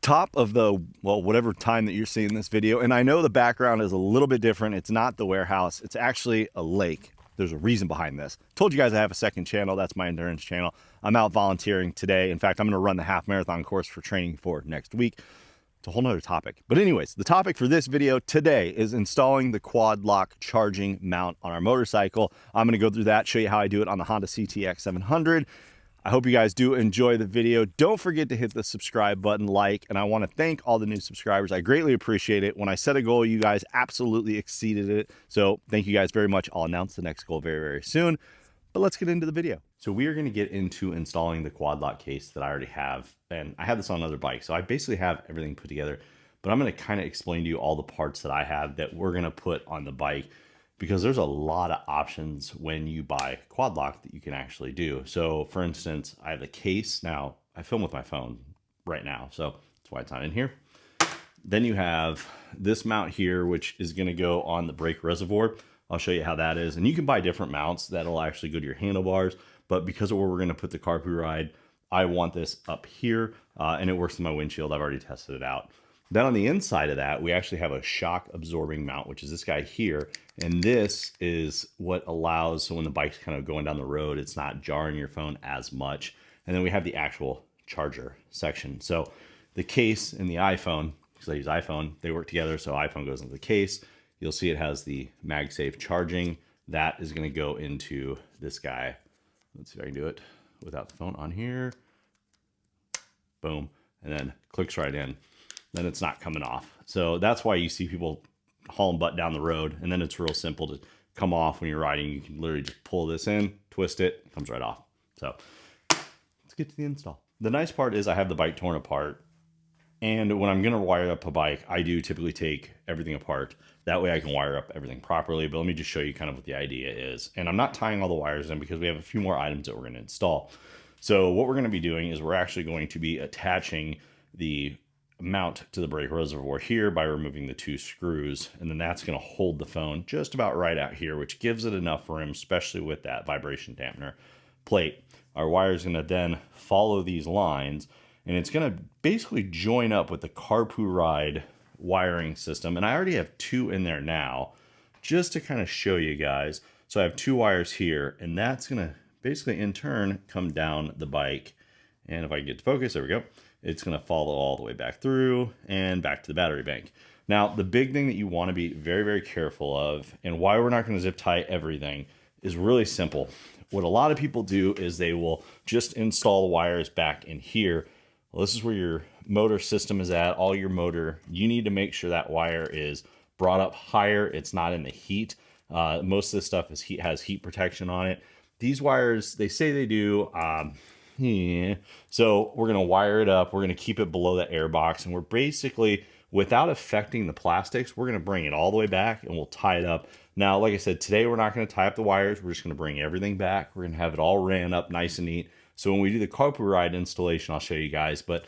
top of the, well, whatever time that you're seeing this video, and I know the background is a little bit different. It's not the warehouse. It's actually a lake. There's a reason behind this. Told you guys I have a second channel. That's my endurance channel. I'm out volunteering today. In fact, I'm going to run the half marathon course for training for next week. It's a whole nother topic. But anyways, the topic for this video today is installing the quad lock charging mount on our motorcycle. I'm going to go through that, show you how I do it on the Honda CTX700. I hope you guys do enjoy the video. Don't forget to hit the subscribe button, like, and I want to thank all the new subscribers. I greatly appreciate it. When I set a goal, you guys absolutely exceeded it. So thank you guys very much. I'll announce the next goal very, very soon. But let's get into the video. So we are going to get into installing the quad lock case that I already have. And I have this on another bike. So I basically have everything put together. But I'm going to kind of explain to you all the parts that I have that we're going to put on the bike, because there's a lot of options when you buy quad lock that you can actually do. So for instance, I have the case. Now I film with my phone right now, so that's why it's not in here. Then you have this mount here, which is gonna go on the brake reservoir. I'll show you how that is. And you can buy different mounts that'll actually go to your handlebars, but because of where we're gonna put the carpoo ride, I want this up here, and it works in my windshield. I've already tested it out. Then on the inside of that, we actually have a shock absorbing mount, which is this guy here. And this is what allows, so when the bike's kind of going down the road, it's not jarring your phone as much. And then we have the actual charger section. So the case and the iPhone, because I use iPhone, they work together. So iPhone goes into the case. You'll see it has the MagSafe charging. That is going to go into this guy. Let's see if I can do it without the phone on here. Boom. And then clicks right in. Then it's not coming off. So that's why you see people hauling butt down the road, and then it's real simple to come off when you're riding. You can literally just pull this in, twist it, comes right off. So let's get to the install. The nice part is I have the bike torn apart, and when I'm gonna wire up a bike, I do typically take everything apart. That way I can wire up everything properly, but let me just show you kind of what the idea is. And I'm not tying all the wires in because we have a few more items that we're gonna install. So what we're gonna be doing is we're actually going to be attaching the mount to the brake reservoir here by removing the two screws, and then that's going to hold the phone just about right out here, which gives it enough room, especially with that vibration dampener plate. Our wire is going to then follow these lines, and it's going to basically join up with the carpoo ride wiring system. And I already have two in there now, just to kind of show you guys. So I have two wires here, and that's going to basically in turn come down the bike. And if I get to focus, there we go. It's going to follow all the way back through and back to the battery bank. Now, the big thing that you want to be very, very careful of, and why we're not going to zip tie everything, is really simple. What a lot of people do is they will just install the wires back in here. Well, this is where your motor system is at, all your motor. You need to make sure that wire is brought up higher. It's not in the heat. Most of this stuff has heat protection on it. These wires, they say they do. Yeah. So we're going to wire it up. We're going to keep it below the air box. And we're basically, without affecting the plastics, we're going to bring it all the way back and we'll tie it up. Now, like I said, today we're not going to tie up the wires. We're just going to bring everything back. We're going to have it all ran up nice and neat. So when we do the carpoo ride installation, I'll show you guys. But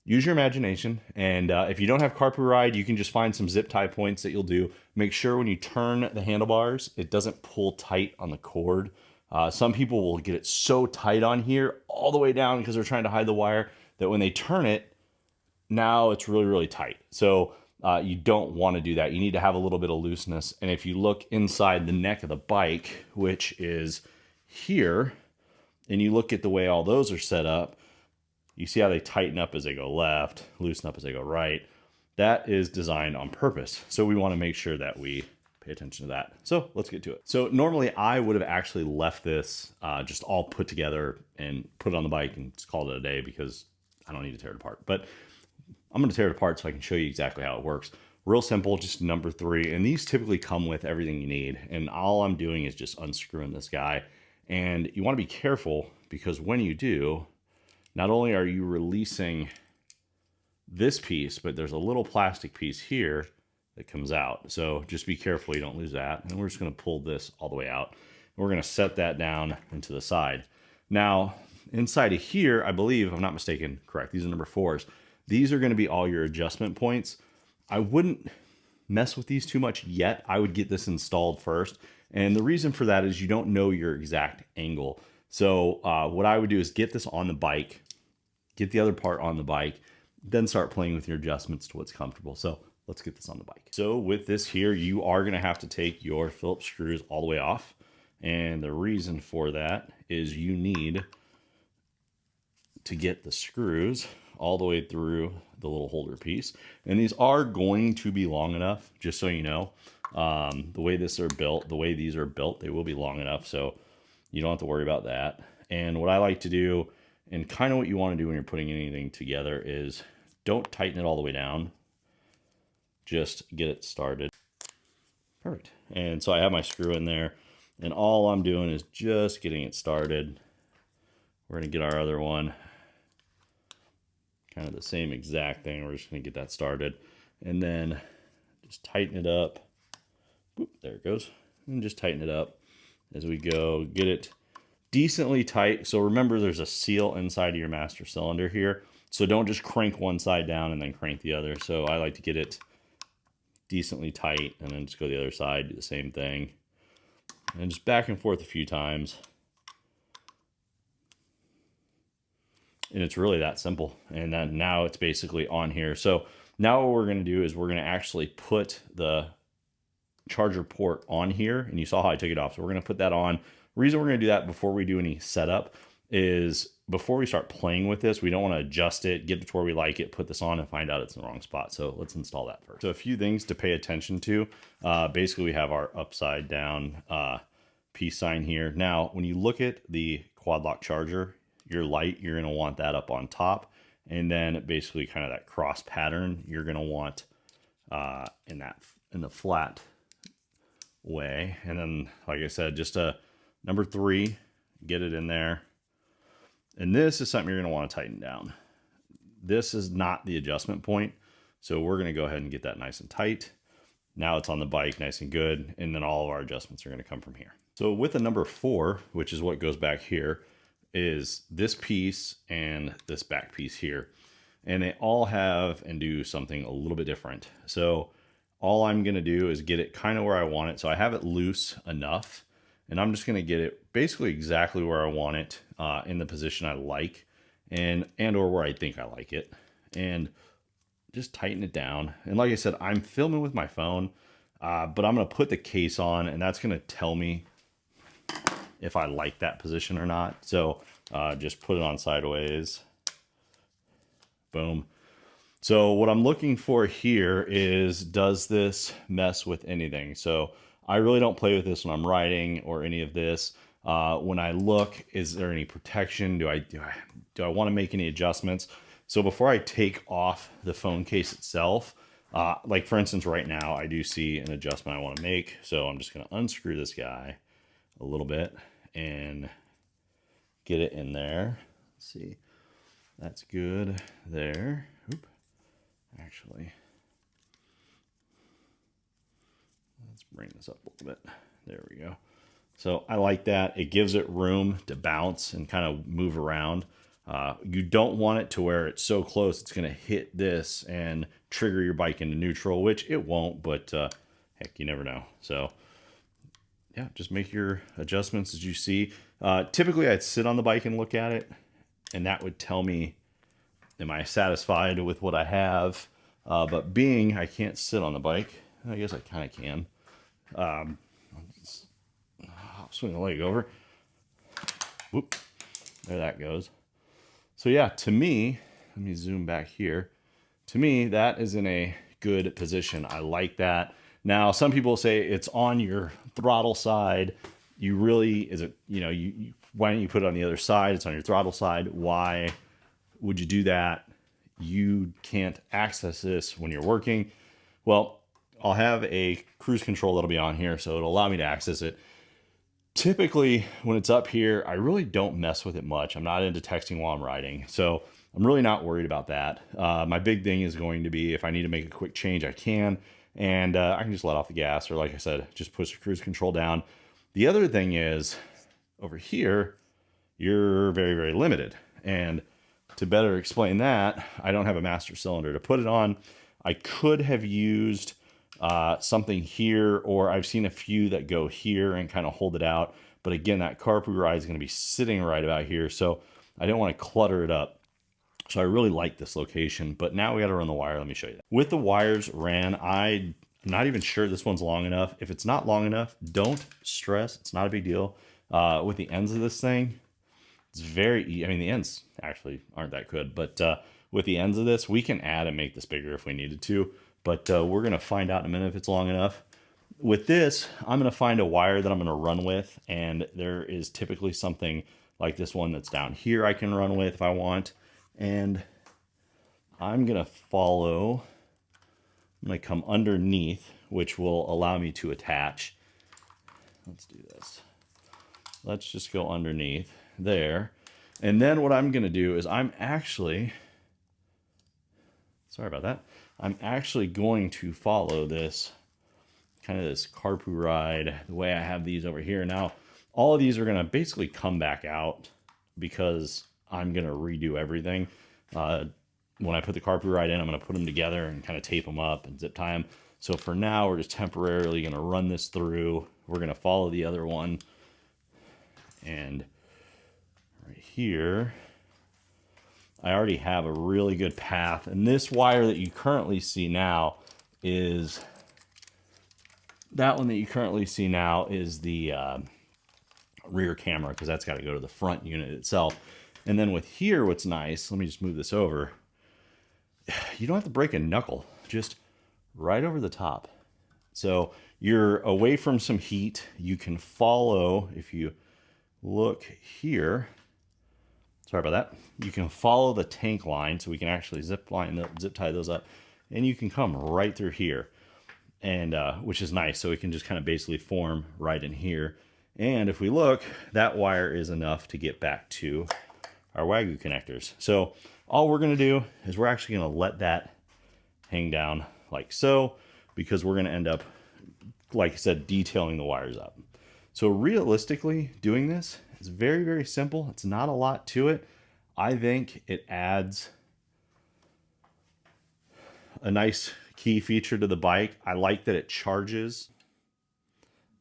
use your imagination. And if you don't have carpoo ride, you can just find some zip tie points that you'll do. Make sure when you turn the handlebars, it doesn't pull tight on the cord. Some people will get it so tight on here all the way down because they're trying to hide the wire that when they turn it, now it's really, really tight. So you don't want to do that. You need to have a little bit of looseness. And if you look inside the neck of the bike, which is here, and you look at the way all those are set up, you see how they tighten up as they go left, loosen up as they go right. That is designed on purpose. So we want to make sure that we pay attention to that. So let's get to it. So normally I would have actually left this just all put together and put it on the bike and just called it a day because I don't need to tear it apart. But I'm going to tear it apart so I can show you exactly how it works. Real simple, just number 3. And these typically come with everything you need. And all I'm doing is just unscrewing this guy. And you want to be careful because when you do, not only are you releasing this piece, but there's a little plastic piece here that comes out. So just be careful you don't lose that. And we're just going to pull this all the way out. We're going to set that down into the side. Now, inside of here, I believe, if I'm not mistaken, correct, these are number 4s. These are going to be all your adjustment points. I wouldn't mess with these too much yet. I would get this installed first. And the reason for that is you don't know your exact angle. So what I would do is get this on the bike, get the other part on the bike, then start playing with your adjustments to what's comfortable. So let's get this on the bike. So with this here, you are gonna have to take your Phillips screws all the way off. And the reason for that is you need to get the screws all the way through the little holder piece. And these are going to be long enough, just so you know. The way these are built, they will be long enough, so you don't have to worry about that. And what I like to do, and kind of what you want to do when you're putting anything together, is don't tighten it all the way down. Just get it started. Perfect. And so I have my screw in there, and all I'm doing is just getting it started. We're going to get our other one. Kind of the same exact thing. We're just going to get that started. And then just tighten it up. Boop, there it goes. And just tighten it up as we go. Get it decently tight. So remember, there's a seal inside of your master cylinder here. So don't just crank one side down and then crank the other. So I like to get it decently tight and then just go the other side, do the same thing. And just back and forth a few times. And it's really that simple. And then now it's basically on here. So now what we're going to do is we're going to actually put the charger port on here. And you saw how I took it off. So we're going to put that on. The reason we're going to do that before we do any setup is before we start playing with this, we don't want to adjust it, get it to where we like it, put this on and find out it's in the wrong spot. So let's install that first. So a few things to pay attention to. Basically, we have our upside down peace sign here. Now, when you look at the quad lock charger, your light, you're going to want that up on top. And then basically kind of that cross pattern, you're going to want in the flat way. And then, like I said, just a number 3, get it in there. And this is something you're going to want to tighten down. This is not the adjustment point. So we're going to go ahead and get that nice and tight. Now it's on the bike nice and good. And then all of our adjustments are going to come from here. So with the number 4, which is what goes back here, is this piece and this back piece here. And they all have and do something a little bit different. So all I'm going to do is get it kind of where I want it. So I have it loose enough. And I'm just going to get it basically exactly where I want it, in the position I like, and or where I think I like it, and just tighten it down. And like I said, I'm filming with my phone, but I'm going to put the case on, and that's going to tell me if I like that position or not. So just put it on sideways. Boom. So what I'm looking for here is, does this mess with anything? So I really don't play with this when I'm riding or any of this. When I look, is there any protection? Do I want to make any adjustments? So before I take off the phone case itself, like for instance, right now, I do see an adjustment I want to make. So I'm just going to unscrew this guy a little bit and get it in there. Let's see. That's good there. Oop. Actually, let's bring this up a little bit. There we go. So I like that. It gives it room to bounce and kind of move around. You don't want it to where it's so close it's going to hit this and trigger your bike into neutral, which it won't, but heck, you never know. So yeah, just make your adjustments as you see. Typically I'd sit on the bike and look at it, and that would tell me, am I satisfied with what I have? But being I can't sit on the bike, I guess I kind of can. I'll swing the leg over. Whoop, there that goes. So yeah, to me, let me zoom back here. To me, that is in a good position. I like that. Now, some people say it's on your throttle side. You really, is it, why don't you put it on the other side? It's on your throttle side. Why would you do that? You can't access this when you're working. Well, I'll have a cruise control that'll be on here, so it'll allow me to access it. Typically, when it's up here, I really don't mess with it much. I'm not into texting while I'm riding, so I'm really not worried about that. My big thing is going to be if I need to make a quick change, I can, and I can just let off the gas, or like I said, just push the cruise control down. The other thing is, over here, you're very, very limited. And to better explain that, I don't have a master cylinder to put it on. I could have used something here, or I've seen a few that go here and kind of hold it out. But again, that carpet ride is going to be sitting right about here, so I don't want to clutter it up. So I really like this location, but now we got to run the wire. Let me show you that. With the wires ran, I'm not even sure this one's long enough. If it's not long enough, don't stress. It's not a big deal. With the ends of this thing, it's very, I mean, the ends actually aren't that good, but with the ends of this, we can add and make this bigger if we needed to, but we're going to find out in a minute if it's long enough. With this, I'm going to find a wire that I'm going to run with, and there is typically something like this one that's down here I can run with if I want, and I'm going to follow, I'm going to come underneath, which will allow me to attach. Let's do this. Let's just go underneath there. And then what I'm going to do is I'm actually going to follow this kind of this carpoo ride the way I have these over here. Now, all of these are going to basically come back out because I'm going to redo everything. When I put the carpoo ride in, I'm going to put them together and kind of tape them up and zip tie them. So for now, we're just temporarily going to run this through. We're going to follow the other one. And right here, I already have a really good path. And this wire that you currently see now is, that one that you currently see now is the rear camera, because that's got to go to the front unit itself. And then with here, what's nice, let me just move this over. You don't have to break a knuckle, just right over the top. So you're away from some heat. You can follow, if you look here, sorry about that, you can follow the tank line, so we can actually zip tie those up, and you can come right through here, and which is nice. So we can just kind of basically form right in here. And if we look, that wire is enough to get back to our Wagyu connectors. So all we're going to do is we're actually going to let that hang down like so, because we're going to end up, like I said, detailing the wires up. So realistically, doing this is very, very simple. It's not a lot to it. I think it adds a nice key feature to the bike. I like that it charges.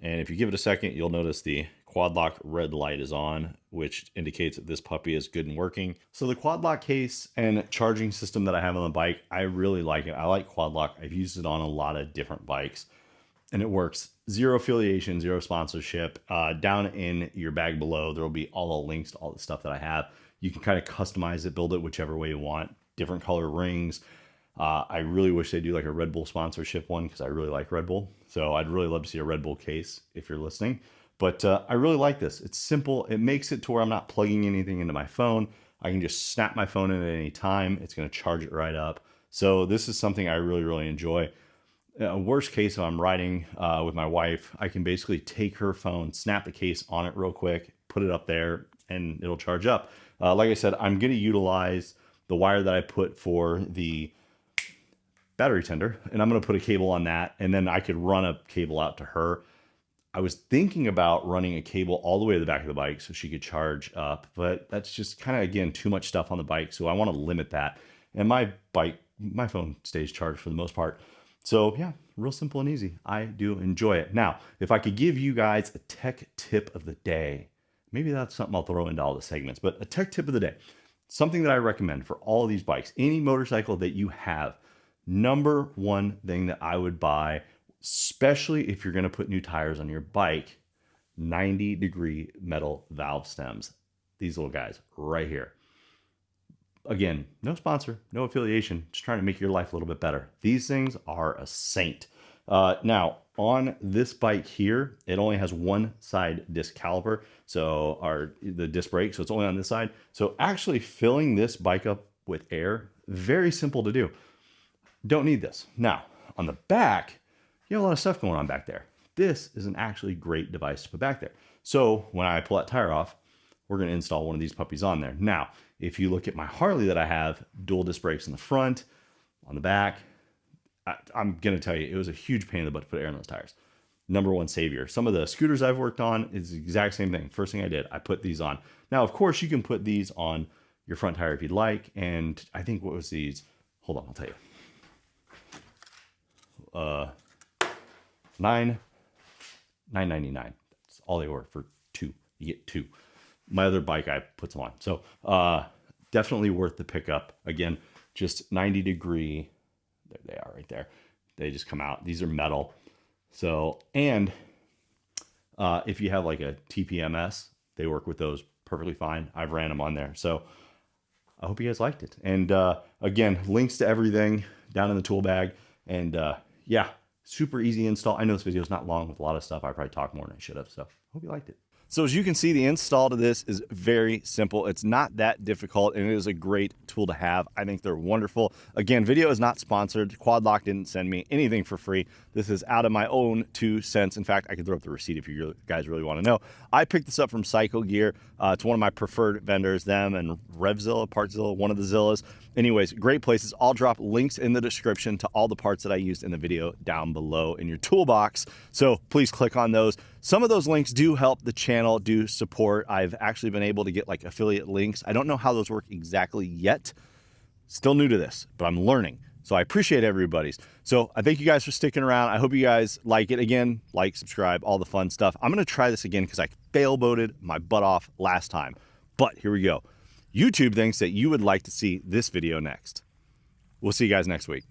And if you give it a second, you'll notice the quad lock red light is on, which indicates that this puppy is good and working. So the quad lock case and charging system that I have on the bike, I really like it. I like quad lock. I've used it on a lot of different bikes, and it works. Zero affiliation, zero sponsorship. Down in your bag below, there will be all the links to all the stuff that I have. You can kind of customize it, build it whichever way you want. Different color rings. I really wish they do like a Red Bull sponsorship one, because I really like Red Bull. So I'd really love to see a Red Bull case if you're listening. But I really like this. It's simple. It makes it to where I'm not plugging anything into my phone. I can just snap my phone in at any time. It's going to charge it right up. So this is something I really, really enjoy. Worst case, if I'm riding with my wife, I can basically take her phone, snap the case on it real quick, put it up there, and it'll charge up. Like I said, I'm going to utilize the wire that I put for the battery tender, and I'm going to put a cable on that, and then I could run a cable out to her. I was thinking about running a cable all the way to the back of the bike so she could charge up, but that's just kind of, again, too much stuff on the bike. So I want to limit that. And my phone stays charged for the most part. So yeah, real simple and easy. I do enjoy it. Now, if I could give you guys a tech tip of the day, maybe that's something I'll throw into all the segments, but a tech tip of the day, something that I recommend for all of these bikes, any motorcycle that you have, number one thing that I would buy, especially if you're going to put new tires on your bike, 90-degree metal valve stems. These little guys right here. Again, no sponsor, no affiliation, just trying to make your life a little bit better. These things are a saint. Now, on this bike here, it only has one side disc caliper, so the disc brake, so it's only on this side. So actually filling this bike up with air, very simple to do. Don't need this. Now, on the back, you have a lot of stuff going on back there. This is an actually great device to put back there. So when I pull that tire off, we're going to install one of these puppies on there. Now, if you look at my Harley that I have, dual disc brakes in the front, on the back, I'm going to tell you, it was a huge pain in the butt to put air in those tires. Number one savior. Some of the scooters I've worked on is the exact same thing. First thing I did, I put these on. Now, of course, you can put these on your front tire if you'd like. And I think what was these? Hold on, I'll tell you. $9.99. That's all they were for two. You get two. My other bike, I put some on. So definitely worth the pickup. Again, just 90-degree, there they are right there. They just come out. These are metal. So, and if you have like a TPMS, they work with those perfectly fine. I've ran them on there. So I hope you guys liked it. And again, links to everything down in the tool bag. And yeah, super easy install. I know this video is not long with a lot of stuff. I probably talked more than I should have. So hope you liked it. So as you can see, the install to this is very simple. It's not that difficult, and it is a great tool to have. I think they're wonderful. Again, video is not sponsored. Quadlock didn't send me anything for free. This is out of my own 2 cents. In fact, I could throw up the receipt if you guys really want to know. I picked this up from Cycle Gear. It's one of my preferred vendors, them and Revzilla, Partzilla, one of the Zillas. Anyways, great places. I'll drop links in the description to all the parts that I used in the video down below in your toolbox. So please click on those. Some of those links do help the channel, do support. I've actually been able to get like affiliate links. I don't know how those work exactly yet. Still new to this, but I'm learning. So I appreciate everybody's. So I thank you guys for sticking around. I hope you guys like it. Again, like, subscribe, all the fun stuff. I'm going to try this again because I fail boated my butt off last time. But here we go. YouTube thinks that you would like to see this video next. We'll see you guys next week.